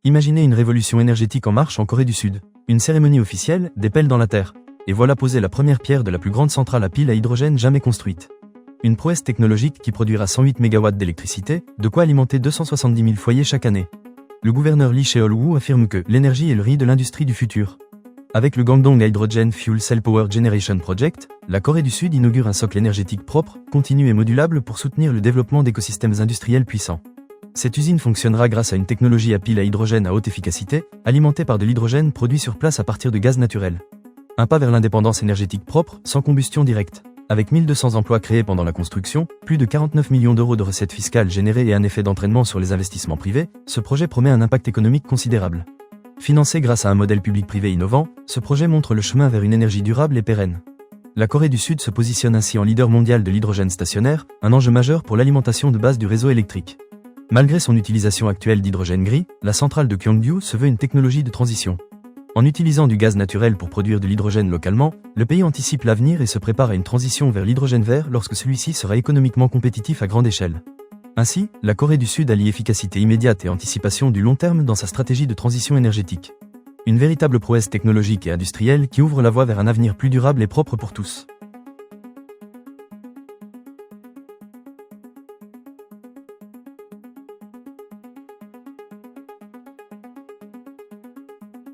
Imaginez une révolution énergétique en marche en Corée du Sud. Une cérémonie officielle, des pelles dans la terre. Et voilà posée la première pierre de la plus grande centrale à piles à hydrogène jamais construite. Une prouesse technologique qui produira 108 MW d'électricité, de quoi alimenter 270 000 foyers chaque année. Le gouverneur Lee Cheol-woo affirme que l'énergie est le riz de l'industrie du futur. Avec le Gangdong Hydrogen Fuel Cell Power Generation Project, la Corée du Sud inaugure un socle énergétique propre, continu et modulable pour soutenir le développement d'écosystèmes industriels puissants. Cette usine fonctionnera grâce à une technologie à pile à hydrogène à haute efficacité, alimentée par de l'hydrogène produit sur place à partir de gaz naturel. Un pas vers l'indépendance énergétique propre, sans combustion directe. Avec 1200 emplois créés pendant la construction, plus de 49 millions d'euros de recettes fiscales générées et un effet d'entraînement sur les investissements privés, ce projet promet un impact économique considérable. Financé grâce à un modèle public-privé innovant, ce projet montre le chemin vers une énergie durable et pérenne. La Corée du Sud se positionne ainsi en leader mondial de l'hydrogène stationnaire, un enjeu majeur pour l'alimentation de base du réseau électrique. Malgré son utilisation actuelle d'hydrogène gris, la centrale de Gyeongju se veut une technologie de transition. En utilisant du gaz naturel pour produire de l'hydrogène localement, le pays anticipe l'avenir et se prépare à une transition vers l'hydrogène vert lorsque celui-ci sera économiquement compétitif à grande échelle. Ainsi, la Corée du Sud allie efficacité immédiate et anticipation du long terme dans sa stratégie de transition énergétique. Une véritable prouesse technologique et industrielle qui ouvre la voie vers un avenir plus durable et propre pour tous.